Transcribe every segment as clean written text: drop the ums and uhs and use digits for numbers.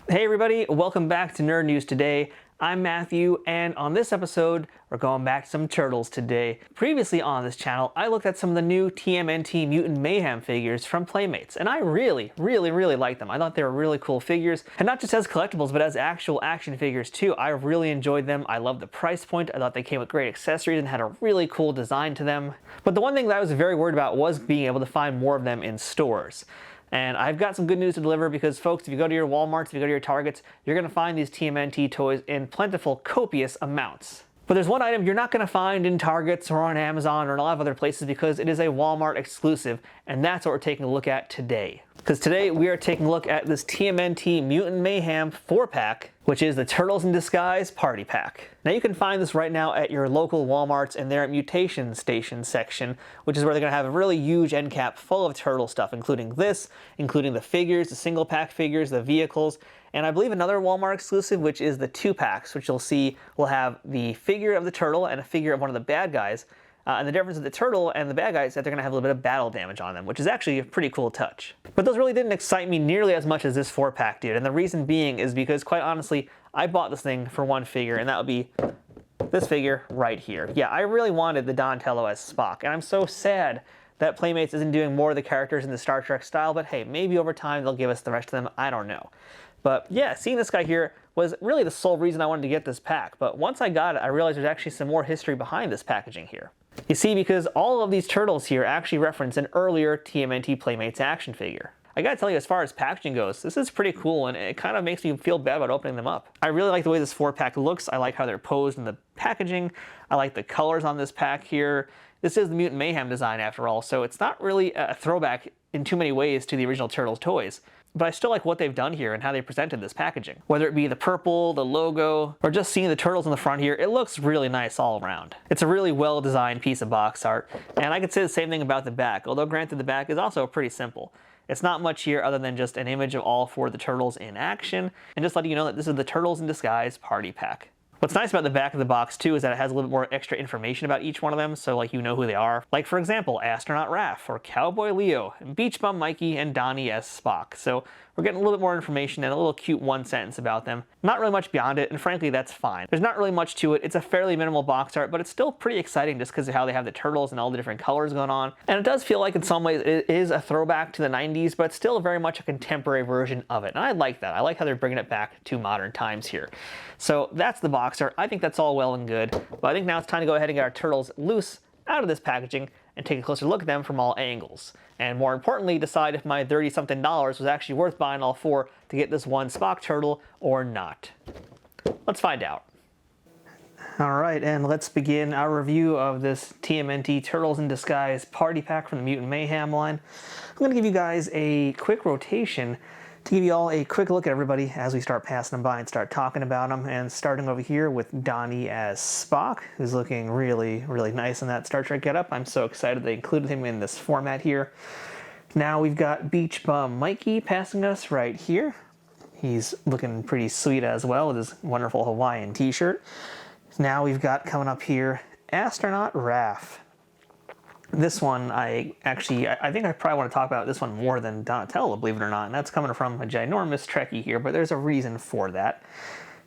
Hey everybody, welcome back to Nerd News Today. I'm Matthew, and on this episode, we're going back to some Turtles today. Previously on this channel, I looked at some of the new TMNT Mutant Mayhem figures from Playmates, and I really liked them. I thought they were really cool figures, and not just as collectibles, but as actual action figures too. I really enjoyed them. I loved the price point. I thought they came with great accessories and had a really cool design to them. But the one thing that I was very worried about was being able to find more of them in stores. And I've got some good news to deliver because, folks, if you go to your Walmarts, if you go to your Targets, you're going to find these TMNT toys in plentiful, copious amounts. But there's one item you're not going to find in Targets or on Amazon or in a lot of other places because it is a Walmart exclusive, and that's what we're taking a look at today. Because today we are taking a look at this TMNT Mutant Mayhem 4-pack, which is the Turtles in Disguise Party Pack. Now you can find this right now at your local Walmarts and their Mutation Station section, which is where they're going to have a really huge end cap full of Turtle stuff, including this, including the figures, the single pack figures, the vehicles, and I believe another Walmart exclusive, which is the 2-packs, which you'll see will have the figure of the turtle and a figure of one of the bad guys. And the difference of the turtle and the bad guys is that they're going to have a little bit of battle damage on them, which is actually a pretty cool touch. But those really didn't excite me nearly as much as this 4-pack did, and the reason being is because, quite honestly, I bought this thing for one figure, and that would be this figure right here. Yeah, I really wanted the Donatello as Spock, and I'm so sad that Playmates isn't doing more of the characters in the Star Trek style, but hey, maybe over time they'll give us the rest of them, I don't know. But yeah, seeing this guy here was really the sole reason I wanted to get this pack, but once I got it, I realized there's actually some more history behind this packaging here. You see, because all of these turtles here actually reference an earlier TMNT Playmates action figure. I gotta tell you, as far as packaging goes, this is pretty cool, and it kind of makes me feel bad about opening them up. I really like the way this 4-pack looks. I like how they're posed in the packaging. I like the colors on this pack here. This is the Mutant Mayhem design after all, so it's not really a throwback in too many ways to the original Turtles toys. But I still like what they've done here and how they presented this packaging. Whether it be the purple, the logo, or just seeing the turtles in the front here, it looks really nice all around. It's a really well-designed piece of box art, and I could say the same thing about the back, although granted the back is also pretty simple. It's not much here other than just an image of all 4 of the turtles in action, and just letting you know that this is the Turtles in Disguise Party Pack. What's nice about the back of the box too is that it has a little bit more extra information about each one of them, so like you know who they are. Like for example, Astronaut Raph, or Cowboy Leo, and Beach Bum Mikey, and Donnie as Spock. So we're getting a little bit more information and a little cute one sentence about them. Not really much beyond it, and frankly that's fine. There's not really much to it. It's a fairly minimal box art, but it's still pretty exciting just because of how they have the turtles and all the different colors going on. And it does feel like in some ways it is a throwback to the 90s, but it's still very much a contemporary version of it. And I like that. I like how they're bringing it back to modern times here. So that's the box art. I think that's all well and good, but I think now it's time to go ahead and get our turtles loose out of this packaging and take a closer look at them from all angles. And more importantly, decide if my $30-something was actually worth buying all 4 to get this one Spock turtle or not. Let's find out. Alright, and let's begin our review of this TMNT Turtles in Disguise Party Pack from the Mutant Mayhem line. I'm going to give you guys a quick rotation to give you all a quick look at everybody as we start passing them by and start talking about them. And starting over here with Donnie as Spock, who's looking really nice in that Star Trek getup. I'm so excited they included him in this format here. Now we've got Beach Bum Mikey passing us right here. He's looking pretty sweet as well with his wonderful Hawaiian t-shirt. Now we've got coming up here Astronaut Raph. This one, I think I probably want to talk about this one more than Donatello, believe it or not, and that's coming from a ginormous Trekkie here, but there's a reason for that.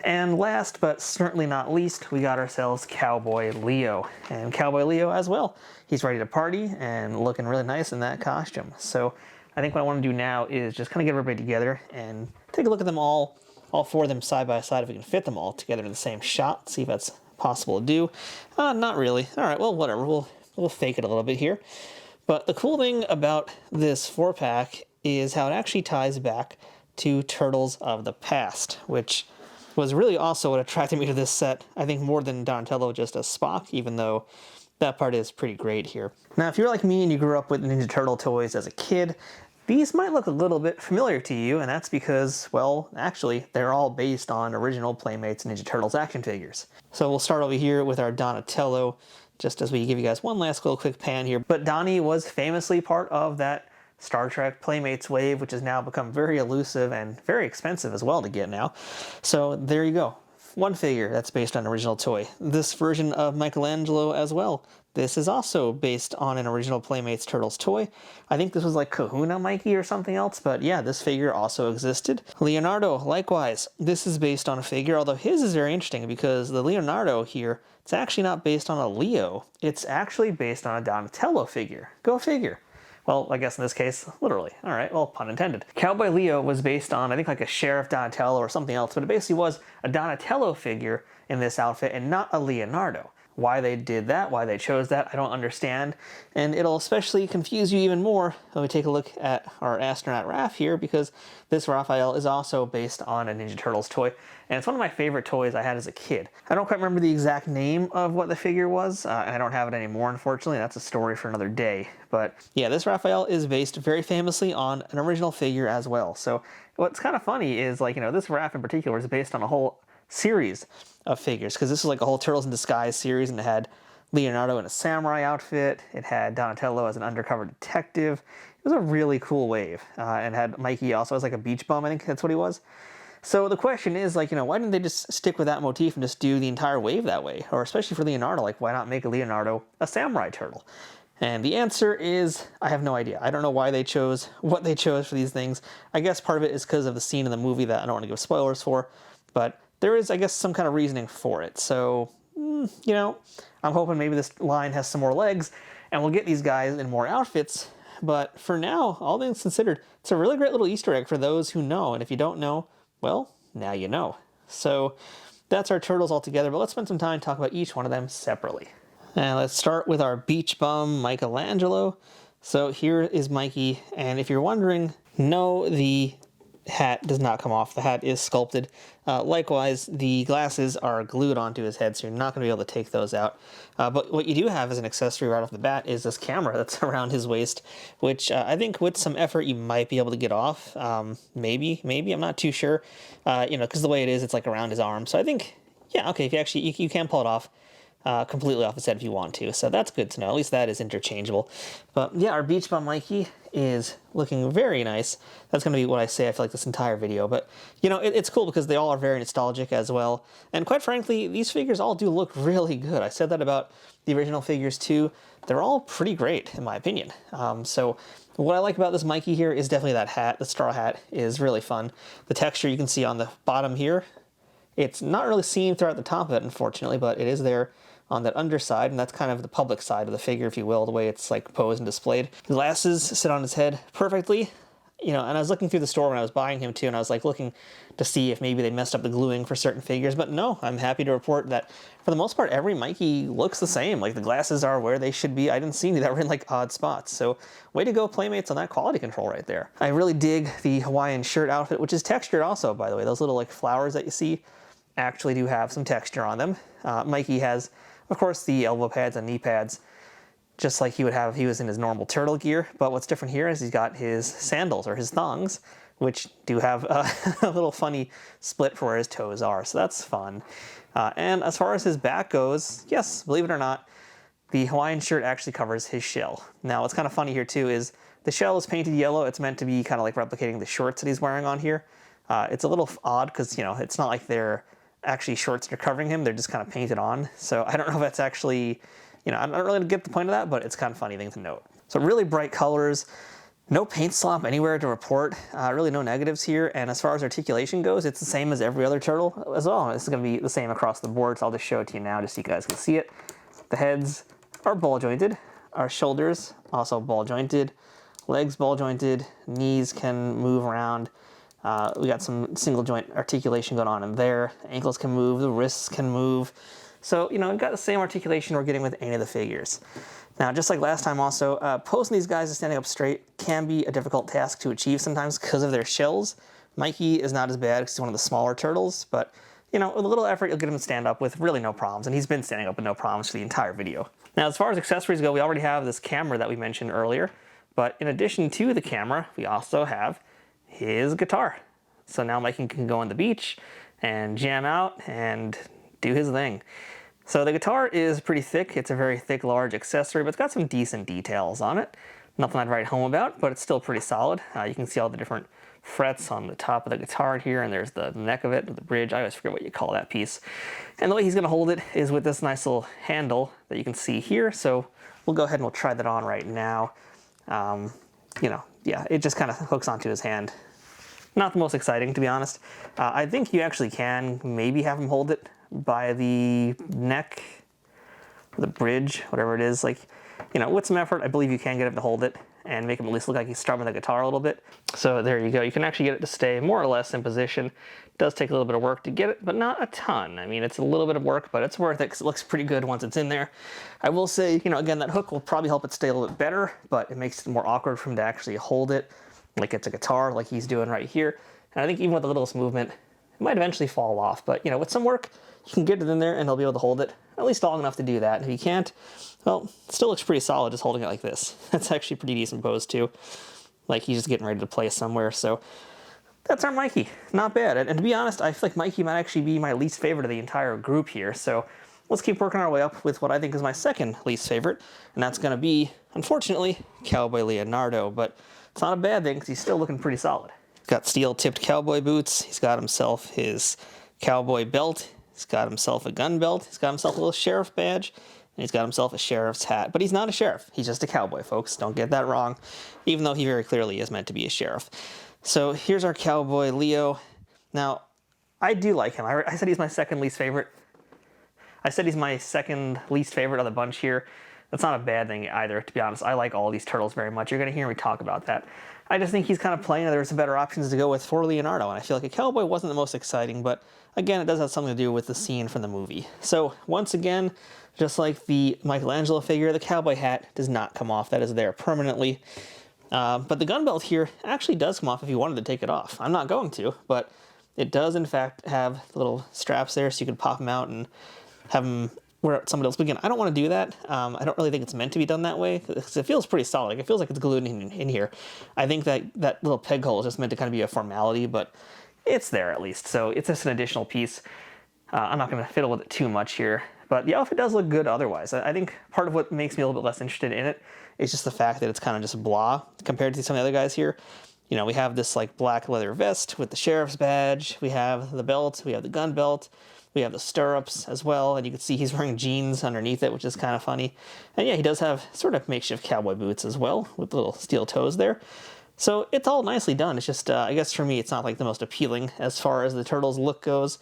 And last, but certainly not least, we got ourselves Cowboy Leo. And Cowboy Leo as well. He's ready to party and looking really nice in that costume. So I think what I want to do now is just kind of get everybody together and take a look at them all 4 of them side by side, if we can fit them all together in the same shot, see if that's possible to do. Not really. All right, well, whatever. We'll fake it a little bit here. But the cool thing about this 4-pack is how it actually ties back to Turtles of the Past, which was really also what attracted me to this set, I think more than Donatello just as Spock, even though that part is pretty great here. Now, if you're like me and you grew up with Ninja Turtle toys as a kid, these might look a little bit familiar to you, and that's because, well, actually, they're all based on original Playmates Ninja Turtles action figures. So we'll start over here with our Donatello, just as we give you guys one last little quick pan here. But Donnie was famously part of that Star Trek Playmates wave, which has now become very elusive and very expensive as well to get now. So there you go. one figure that's based on an original toy. This version of Michelangelo as well. This is also based on an original Playmates Turtles toy. I think this was like Kahuna Mikey or something else, but yeah, this figure also existed. Leonardo, likewise. This is based on a figure, although his is very interesting because the Leonardo here, it's actually not based on a Leo. It's actually based on a Donatello figure. Go figure. Well, I guess in this case, literally. All right, well, pun intended. Cowboy Leo was based on, I think, like a Sheriff Donatello or something else, but it basically was a Donatello figure in this outfit and not a Leonardo. Why they did that, why they chose that, I don't understand. And it'll especially confuse you even more when we take a look at our Astronaut Raph here, because this Raphael is also based on a Ninja Turtles toy, and it's one of my favorite toys I had as a kid. I don't quite remember the exact name of what the figure was, and I don't have it anymore, unfortunately. That's a story for another day. But yeah, this Raphael is based very famously on an original figure as well. So what's kind of funny is, like, you know, this Raph in particular is based on a whole series of figures, because this is like a whole Turtles in Disguise series, and it had Leonardo in a samurai outfit, it had Donatello as an undercover detective. It was a really cool wave, and had Mikey also as like a beach bum, I think that's what he was. So the question is, like, you know, why didn't they just stick with that motif and just do the entire wave that way? Or especially for Leonardo, like, why not make a Leonardo a samurai turtle? And the answer is, I have no idea. I don't know why they chose what they chose for these things. I guess part of it is because of the scene in the movie that I don't want to give spoilers for, but there is, I guess, some kind of reasoning for it. So, you know, I'm hoping maybe this line has some more legs and we'll get these guys in more outfits. But for now, all things considered, it's a really great little Easter egg for those who know. And if you don't know, well, now you know. So that's our turtles all together, but let's spend some time and talk about each one of them separately. And let's start with our beach bum Michelangelo. So here is Mikey, and if you're wondering, no, the hat does not come off. The hat is sculpted. Likewise, the glasses are glued onto his head, so you're not going to be able to take those out. But what you do have as an accessory right off the bat is this camera that's around his waist, which I think with some effort you might be able to get off. Maybe, I'm not too sure. You know, because the way it is, it's like around his arm. So I think, yeah, okay, if you actually, you can pull it off. Completely off his head if you want to, so that's good to know. At least that is interchangeable. But yeah, our beach bum Mikey is looking very nice. That's going to be what I say, I feel like, this entire video. But, you know, it's cool because they all are very nostalgic as well. And quite frankly, these figures all do look really good. I said that about the original figures too. They're all pretty great, in my opinion. So what I like about this Mikey here is definitely that hat. The straw hat is really fun. The texture you can see on the bottom here, it's not really seen throughout the top of it, unfortunately, but it is there on that underside, and that's kind of the public side of the figure, if you will, the way it's like posed and displayed. The glasses sit on his head perfectly, you know, and I was looking through the store when I was buying him too, and I was like looking to see if maybe they messed up the gluing for certain figures, but no, I'm happy to report that for the most part, every Mikey looks the same. Like, the glasses are where they should be. I didn't see any that were in like odd spots, so way to go, Playmates, on that quality control right there. I really dig the Hawaiian shirt outfit, which is textured also, by the way. Those little like flowers that you see actually do have some texture on them. Mikey has, of course, the elbow pads and knee pads, just like he would have if he was in his normal turtle gear. But what's different here is he's got his sandals, or his thongs, which do have a little funny split for where his toes are. So that's fun. And as far as his back goes, yes, believe it or not, the Hawaiian shirt actually covers his shell. Now, what's kind of funny here too is the shell is painted yellow. It's meant to be kind of like replicating the shorts that he's wearing on here. It's a little odd because, you know, it's not like they're actually shorts that are covering him, they're just kind of painted on. So I don't know if that's actually, you know, I don't really get the point of that, but it's kind of a funny thing to note. So really bright colors, no paint slop anywhere to report, really no negatives here. And as far as articulation goes, it's the same as every other turtle as well. This is going to be the same across the board, so I'll just show it to you now just so you guys can see it. The heads are ball jointed, our shoulders also ball jointed, legs ball jointed, knees can move around. We got some single joint articulation going on in there. Ankles can move, the wrists can move. So, you know, we've got the same articulation we're getting with any of the figures. Now, just like last time also, posing these guys and standing up straight can be a difficult task to achieve sometimes because of their shells. Mikey is not as bad because he's one of the smaller turtles, but, you know, with a little effort, you'll get him to stand up with really no problems, and he's been standing up with no problems for the entire video. Now, as far as accessories go, we already have this camera that we mentioned earlier, but in addition to the camera, we also have his guitar. So now Mikey can go on the beach and jam out and do his thing. So the guitar is pretty thick. It's a very thick, large accessory, but it's got some decent details on it. Nothing I'd write home about, but it's still pretty solid. You can see all the different frets on the top of the guitar here, and there's the neck of it, the bridge. I always forget what you call that piece. And the way he's going to hold it is with this nice little handle that you can see here. So we'll go ahead and we'll try that on right now. You know, yeah, it just kind of hooks onto his hand. Not the most exciting, to be honest. I think you actually can maybe have him hold it by the neck, or the bridge, whatever it is. Like, you know, with some effort, I believe you can get him to hold it and make him at least look like he's strumming the guitar a little bit. So there you go. You can actually get it to stay more or less in position. It does take a little bit of work to get it, but not a ton. I mean, it's a little bit of work, but it's worth it because it looks pretty good once it's in there. I will say, you know, again, that hook will probably help it stay a little bit better, but it makes it more awkward for him to actually hold it like it's a guitar, like he's doing right here. And I think even with the littlest movement, it might eventually fall off. But, you know, with some work, you can get it in there and he'll be able to hold it at least long enough to do that. If you can't, well, it still looks pretty solid just holding it like this. That's actually a pretty decent pose too. Like he's just getting ready to play somewhere. So that's our Mikey. Not bad. And to be honest, I feel like Mikey might actually be my least favorite of the entire group here. So let's keep working our way up with what I think is my second least favorite. And that's going to be, unfortunately, Cowboy Leonardo. But it's not a bad thing because he's still looking pretty solid. Got steel-tipped cowboy boots. He's got himself his cowboy belt. He's got himself a gun belt. He's got himself a little sheriff badge. And he's got himself a sheriff's hat. But he's not a sheriff. He's just a cowboy, folks. Don't get that wrong. Even though he very clearly is meant to be a sheriff. So here's our cowboy Leo. Now, I do like him. I said he's my second least favorite. I said he's my second least favorite of the bunch here. That's not a bad thing either, to be honest. I like all these turtles very much. You're going to hear me talk about that. I just think he's kind of plain. There's some better options to go with for Leonardo, and I feel like a cowboy wasn't the most exciting, but again, it does have something to do with the scene from the movie. So once again, just like the Michelangelo figure, the cowboy hat does not come off. That is there permanently. But the gun belt here actually does come off if you wanted to take it off. I'm not going to, but it does in fact have little straps there so you can pop them out and have them wear somebody else. But again, I don't want to do that. I don't really think it's meant to be done that way because it feels pretty solid. Like, it feels like it's glued in here. I think that little peg hole is just meant to kind of be a formality, but it's there at least. So it's just an additional piece. I'm not going to fiddle with it too much here, but the outfit does look good otherwise. I think part of what makes me a little bit less interested in it is just the fact that it's kind of just blah compared to some of the other guys here. You know, we have this like black leather vest with the sheriff's badge. We have the belt. We have the gun belt. We have the stirrups as well, and you can see he's wearing jeans underneath it, which is kind of funny. And yeah, he does have sort of makeshift cowboy boots as well, with little steel toes there. So it's all nicely done. It's just, I guess for me, it's not like the most appealing as far as the turtle's look goes.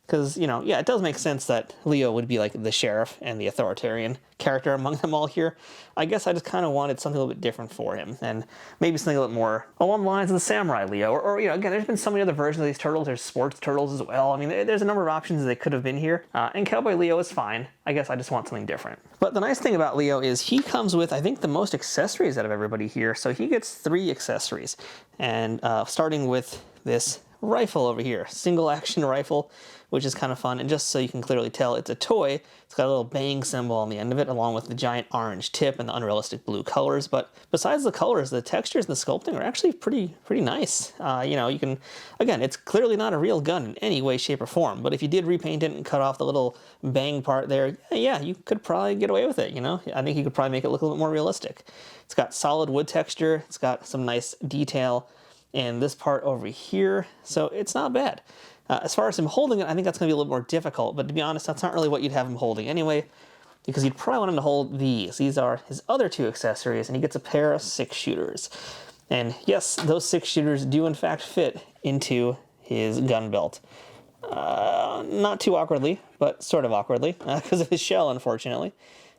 Because, you know, yeah, it does make sense that Leo would be like the sheriff and the authoritarian character among them all here. I guess I just kind of wanted something a little bit different for him, and maybe something a little more along the lines of the samurai Leo. Or you know, again, there's been so many other versions of these turtles. There's sports turtles as well. I mean, there's a number of options that could have been here. And Cowboy Leo is fine. I guess I just want something different. But the nice thing about Leo is he comes with, I think, the most accessories out of everybody here. So he gets 3 accessories. And starting with this rifle over here, single action rifle, which is kind of fun. And just so you can clearly tell, it's a toy. It's got a little bang symbol on the end of it, along with the giant orange tip and the unrealistic blue colors. But besides the colors, the textures and the sculpting are actually pretty nice. You know, you can, again, it's clearly not a real gun in any way, shape, or form. But if you did repaint it and cut off the little bang part there, yeah, you could probably get away with it, you know? I think you could probably make it look a little bit more realistic. It's got solid wood texture. It's got some nice detail in this part over here. So it's not bad. As far as him holding it, I think that's going to be a little more difficult, but to be honest, that's not really what you'd have him holding anyway, because you'd probably want him to hold these. These are his other 2 accessories, and he gets a pair of 6-shooters. And yes, those 6-shooters do in fact fit into his gun belt. Not too awkwardly, but sort of awkwardly, because of his shell, unfortunately.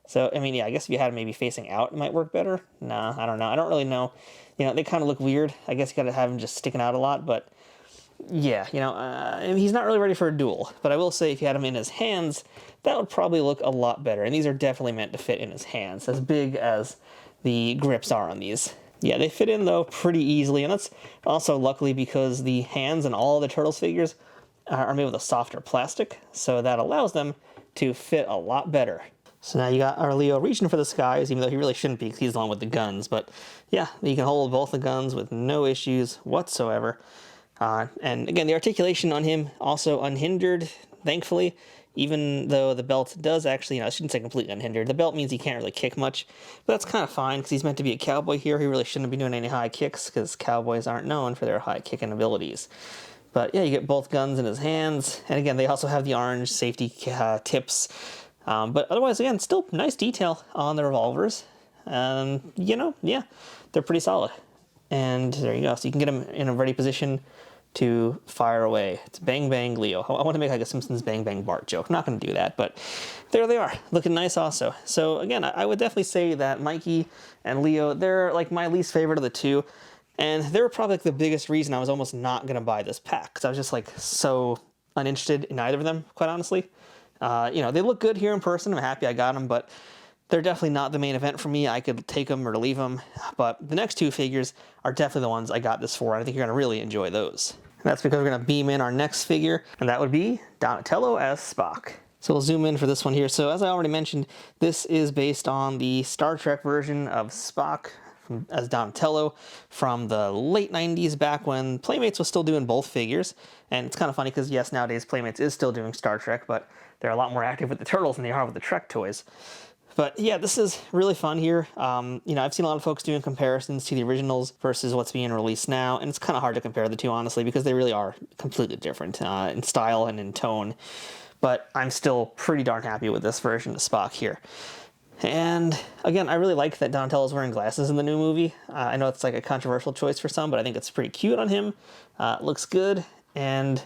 So, I mean, yeah, I guess if you had him maybe facing out, it might work better. Nah, I don't know. I don't really know. You know, they kind of look weird. I guess you got to have him just sticking out a lot, but yeah, you know, he's not really ready for a duel, but I will say if you had him in his hands, that would probably look a lot better. And these are definitely meant to fit in his hands, as big as the grips are on these. Yeah, they fit in, though, pretty easily, and that's also luckily because the hands in all the Turtles figures are made with a softer plastic, so that allows them to fit a lot better. So now you got our Leo reaching for the skies, even though he really shouldn't be because he's the one with the guns. But yeah, he can hold both the guns with no issues whatsoever. And again, the articulation on him also unhindered, thankfully. even though the belt does actually, I shouldn't say completely unhindered. The belt means he can't really kick much, but that's kind of fine because he's meant to be a cowboy here. He really shouldn't be doing any high kicks because cowboys aren't known for their high kicking abilities. But yeah, you get both guns in his hands, and again, they also have the orange safety tips. But otherwise, again, still nice detail on the revolvers. Yeah, they're pretty solid. And there you go. So you can get them in a ready position to fire away. It's Bang Bang Leo. I want to make like a Simpsons Bang Bang Bart joke. I'm not going to do that, but there they are. Looking nice also. So again, I would definitely say that Mikey and Leo, they're like my least favorite of the two. And they were probably like the biggest reason I was almost not going to buy this pack. Because I was just like so uninterested in either of them, quite honestly. They look good here in person. I'm happy I got them, but they're definitely not the main event for me. I could take them or leave them, but the next two figures are definitely the ones I got this for, and I think you're going to really enjoy those. And that's because we're going to beam in our next figure, and that would be Donatello as Spock. So we'll zoom in for this one here. So as I already mentioned, this is based on the Star Trek version of Spock as Donatello from the late 90s, back when Playmates was still doing both figures. And it's kind of funny because, yes, nowadays Playmates is still doing Star Trek, but they're a lot more active with the Turtles than they are with the Trek toys. But yeah, this is really fun here. I've seen a lot of folks doing comparisons to the originals versus what's being released now, and it's kind of hard to compare the two, honestly, because they really are completely different in style and in tone. But I'm still pretty darn happy with this version of Spock here. And again, I really like that Donatello's wearing glasses in the new movie. I know it's like a controversial choice for some, but I think it's pretty cute on him. Looks good, and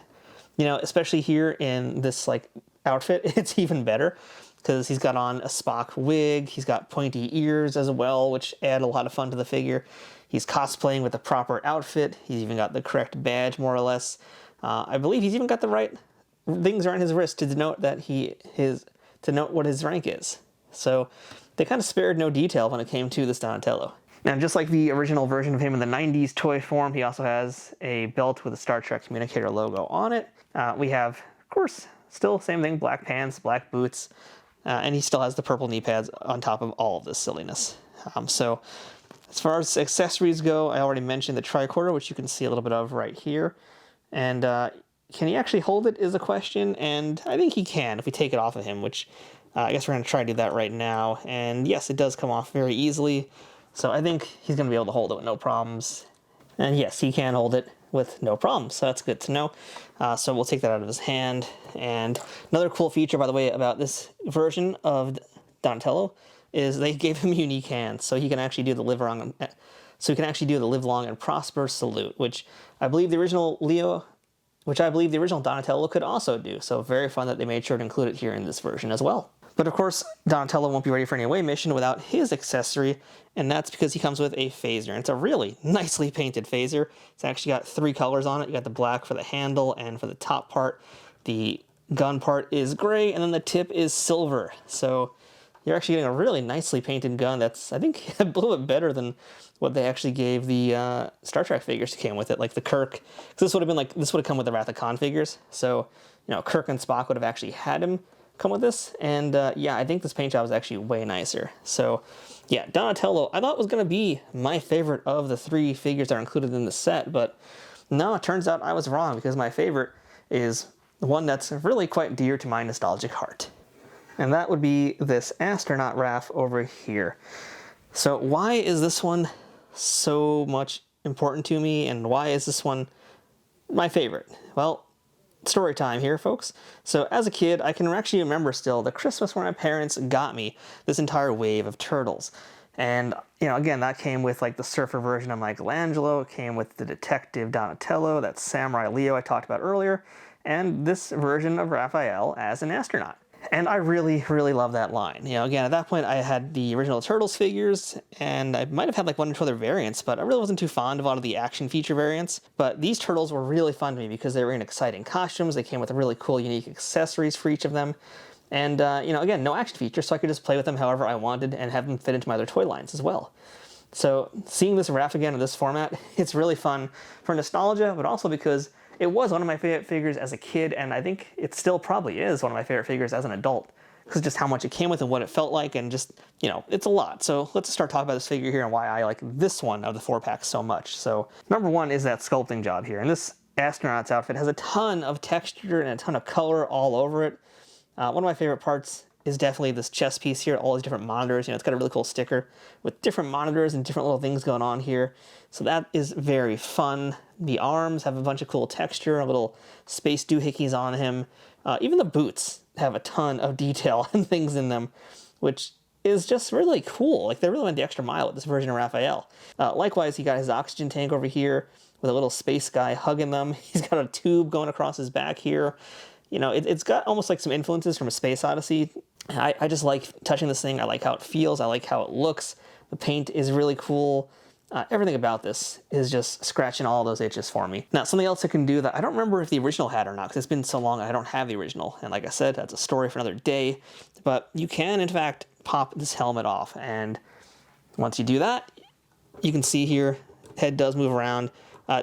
especially here in this like outfit, it's even better. Because he's got on a Spock wig, he's got pointy ears as well, which add a lot of fun to the figure. He's cosplaying with the proper outfit. He's even got the correct badge, more or less. I believe he's even got the right things around his wrist to denote that to note what his rank is. So they kind of spared no detail when it came to this Donatello. Now, just like the original version of him in the 90s toy form, he also has a belt with a Star Trek communicator logo on it. We have, of course, still same thing, black pants, black boots. And he still has the purple knee pads on top of all of this silliness. So as far as accessories go, I already mentioned the tricorder, which you can see a little bit of right here. And can he actually hold it is a question, and I think he can if we take it off of him, which I guess we're going to try to do that right now. And yes, it does come off very easily, so I think he's going to be able to hold it with no problems. And yes, he can hold it with no problems, so that's good to know. So we'll take that out of his hand. And another cool feature, by the way, about this version of Donatello is they gave him unique hands, so he can actually do the live long and prosper salute, which I believe the original Donatello could also do. So very fun that they made sure to include it here in this version as well. But of course, Donatello won't be ready for any away mission without his accessory, and that's because he comes with a phaser. And it's a really nicely painted phaser. It's actually got 3 colors on it. You got the black for the handle, and for the top part, the gun part is gray, and then the tip is silver. So you're actually getting a really nicely painted gun that's, I think, a little bit better than what they actually gave the Star Trek figures that came with it, like the Kirk. Because this would have come with the Wrath of Khan figures. So, Kirk and Spock would have actually had him come with this, and yeah, I think this paint job is actually way nicer. So yeah, Donatello I thought was going to be my favorite of the 3 figures that are included in the set, but no, it turns out I was wrong, because my favorite is the one that's really quite dear to my nostalgic heart, and that would be this Astronaut Raph over here. So why is this one so much important to me, and why is this one my favorite? Well, story time here, folks. So as a kid, I can actually remember still the Christmas where my parents got me this entire wave of Turtles. And, again, that came with like the surfer version of Michelangelo, it came with the detective Donatello, that Samurai Leo I talked about earlier, and this version of Raphael as an astronaut. And I really, really love that line. Again, at that point, I had the original Turtles figures, and I might have had like 1 or 2 other variants, but I really wasn't too fond of a lot of the action feature variants. But these Turtles were really fun to me because they were in exciting costumes. They came with really cool, unique accessories for each of them. And, again, no action features, so I could just play with them however I wanted and have them fit into my other toy lines as well. So seeing this Raph again in this format, it's really fun for nostalgia, but also because it was one of my favorite figures as a kid, and I think it still probably is one of my favorite figures as an adult, because just how much it came with and what it felt like, and just, it's a lot. So let's start talking about this figure here and why I like this one of the 4-pack so much. So number one is that sculpting job here, and this astronaut's outfit has a ton of texture and a ton of color all over it. One of my favorite parts is definitely this chest piece here, all these different monitors. You know, it's got a really cool sticker with different monitors and different little things going on here. So that is very fun. The arms have a bunch of cool texture, little space doohickeys on him. Even the boots have a ton of detail and things in them, which is just really cool. Like, they really went the extra mile with this version of Raphael. Likewise, he got his oxygen tank over here with a little space guy hugging them. He's got a tube going across his back here. You know, it's got almost like some influences from a Space Odyssey. I just like touching this thing. I like how it feels. I like how it looks. The paint is really cool. Everything about this is just scratching all those itches for me. Now, something else I can do that I don't remember if the original had or not, because it's been so long I don't have the original. And like I said, that's a story for another day. But you can, in fact, pop this helmet off. And once you do that, you can see here, head does move around.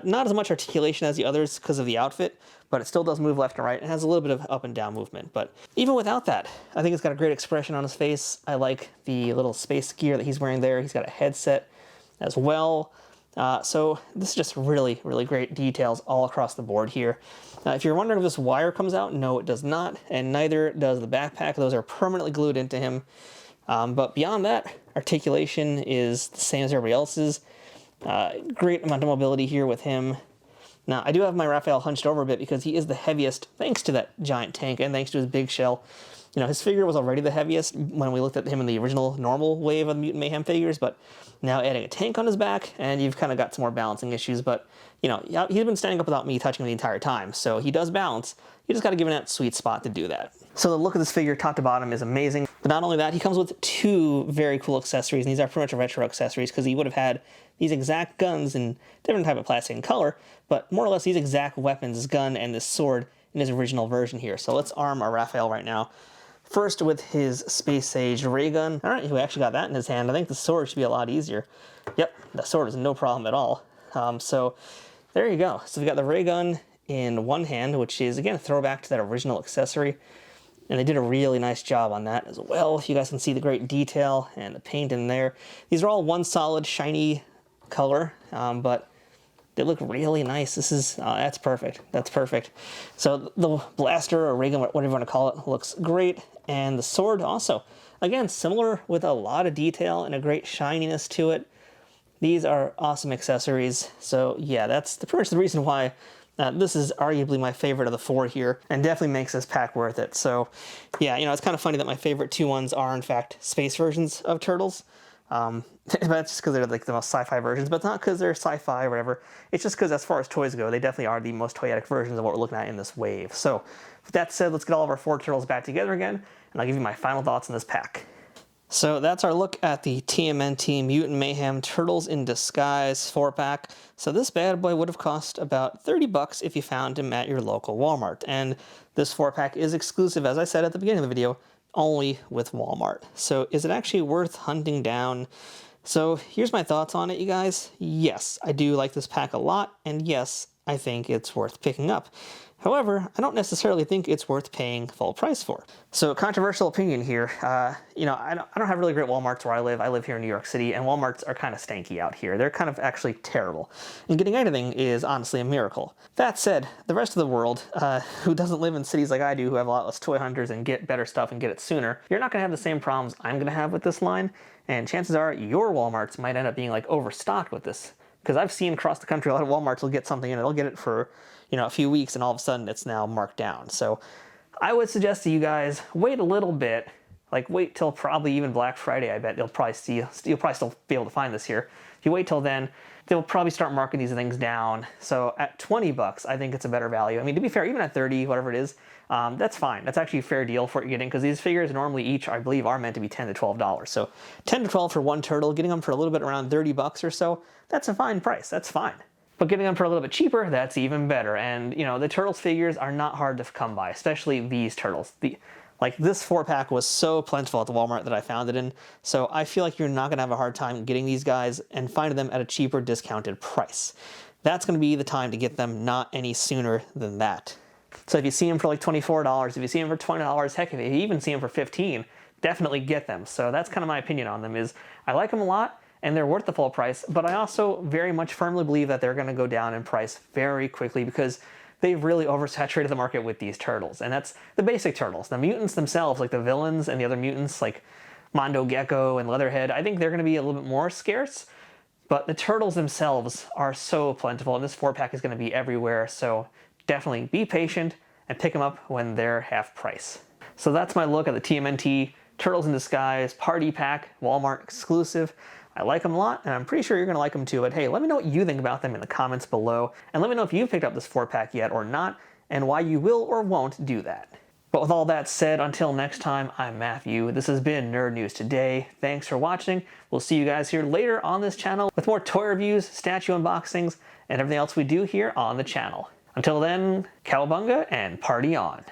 Not as much articulation as the others because of the outfit, but it still does move left and right. It has a little bit of up and down movement. But even without that, I think it's got a great expression on his face. I like the little space gear that he's wearing there. He's got a headset as well. So this is just really, really great details all across the board here. If you're wondering if this wire comes out, no, it does not. And neither does the backpack. Those are permanently glued into him. But beyond that, articulation is the same as everybody else's. Great amount of mobility here with him. Now, I do have my Raphael hunched over a bit because he is the heaviest thanks to that giant tank and thanks to his big shell. You know, his figure was already the heaviest when we looked at him in the original normal wave of Mutant Mayhem figures, but now adding a tank on his back, and you've kind of got some more balancing issues. But, you know, he's been standing up without me touching him the entire time, so he does balance. You just got to give him that sweet spot to do that. So the look of this figure, top to bottom, is amazing. But not only that, he comes with two very cool accessories, and these are pretty much retro accessories because he would have had these exact guns in different type of plastic and color, but more or less these exact weapons, this gun and this sword, in his original version here. So let's arm our Raphael right now. First with his space-aged ray gun. All right, he actually got that in his hand. I think the sword should be a lot easier. Yep, the sword is no problem at all. So there you go. So we got the ray gun in one hand, which is, again, a throwback to that original accessory. And they did a really nice job on that as well. You guys can see the great detail and the paint in there. These are all one solid, shiny color, but they look really nice. This is, that's perfect. That's perfect. So the blaster or ray gun, whatever you want to call it, looks great. And the sword also, again, similar with a lot of detail and a great shininess to it. These are awesome accessories. So yeah, that's pretty much the reason why this is arguably my favorite of the four here, and definitely makes this pack worth it. So yeah, you know, it's kind of funny that my favorite two ones are in fact space versions of Turtles. That's just because they're like the most sci-fi versions, but it's not because they're sci-fi or whatever. It's just because as far as toys go, they definitely are the most toyetic versions of what we're looking at in this wave. So with that said, let's get all of our four Turtles back together again, and I'll give you my final thoughts on this pack. So that's our look at the TMNT Mutant Mayhem Turtles in Disguise 4-pack. So this bad boy would have cost about 30 bucks if you found him at your local Walmart. And this 4-pack is exclusive, as I said at the beginning of the video, only with Walmart. So is it actually worth hunting down? So here's my thoughts on it, you guys. Yes, I do like this pack a lot, and yes, I think it's worth picking up. However, I don't necessarily think it's worth paying full price for. So controversial opinion here. You know, I don't have really great Walmarts where I live. I live here in New York City, and Walmarts are kind of stanky out here. They're kind of actually terrible. And getting anything is honestly a miracle. That said, the rest of the world, who doesn't live in cities like I do, who have a lot less toy hunters and get better stuff and get it sooner, you're not gonna have the same problems I'm gonna have with this line, and chances are your Walmarts might end up being like overstocked with this. Because I've seen across the country a lot of Walmarts will get something and they'll get it for, you know, a few weeks, and all of a sudden it's now marked down. So I would suggest to you guys, wait a little bit, like wait till probably even Black Friday. I bet you'll probably still be able to find this here. If you wait till then, they'll probably start marking these things down. So at 20 bucks, I think it's a better value. I mean, to be fair, even at 30, whatever it is, that's fine. That's actually a fair deal for what you're getting, because these figures normally each, I believe, are meant to be $10 to $12. So 10 to 12 for one turtle, getting them for a little bit around 30 bucks or so, that's a fine price. That's fine. But getting them for a little bit cheaper, that's even better. And, you know, the Turtles figures are not hard to come by, especially these Turtles. Like, this 4-pack was so plentiful at the Walmart that I found it in, so I feel like you're not going to have a hard time getting these guys and finding them at a cheaper, discounted price. That's going to be the time to get them, not any sooner than that. So if you see them for like $24, if you see them for $20, heck, if you even see them for $15, definitely get them. So that's kind of my opinion on them, is I like them a lot, and they're worth the full price, but I also very much firmly believe that they're going to go down in price very quickly, because they've really oversaturated the market with these turtles, and that's the basic turtles. The mutants themselves, like the villains and the other mutants like Mondo Gecko and Leatherhead, I think they're going to be a little bit more scarce, but the turtles themselves are so plentiful, and this 4-pack is going to be everywhere, so definitely be patient and pick them up when they're half price. So that's my look at the TMNT Turtles in Disguise Party Pack, Walmart exclusive. I like them a lot, and I'm pretty sure you're going to like them too, but hey, let me know what you think about them in the comments below, and let me know if you've picked up this 4-pack yet or not, and why you will or won't do that. But with all that said, until next time, I'm Matthew. This has been Nerd News Today. Thanks for watching. We'll see you guys here later on this channel with more toy reviews, statue unboxings, and everything else we do here on the channel. Until then, cowabunga and party on.